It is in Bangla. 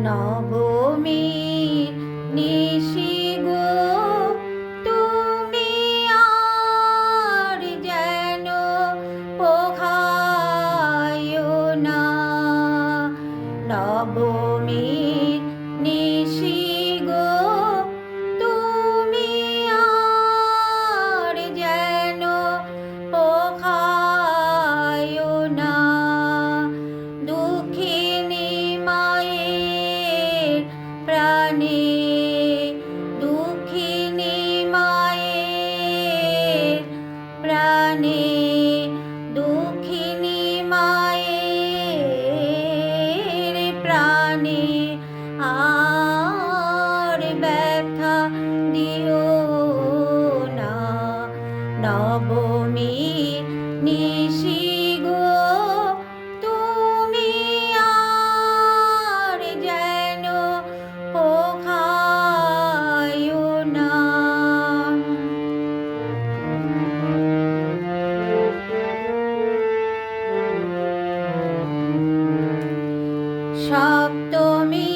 নবমীর নিশি গো তুমি আর যেন পোহায়ো না। নবমীর নিশি গো তুমি আর যেন পোহায়ো না। দুঃখিনী মায়ের প্রাণে, দুঃখিনী মায়ের প্রাণে, দুঃখিনী মায়ের প্রাণে আর ব্যথা দিও না। নবমীর নিশি গো তুমি আর যেন পোহায়ো না। সপ্তমী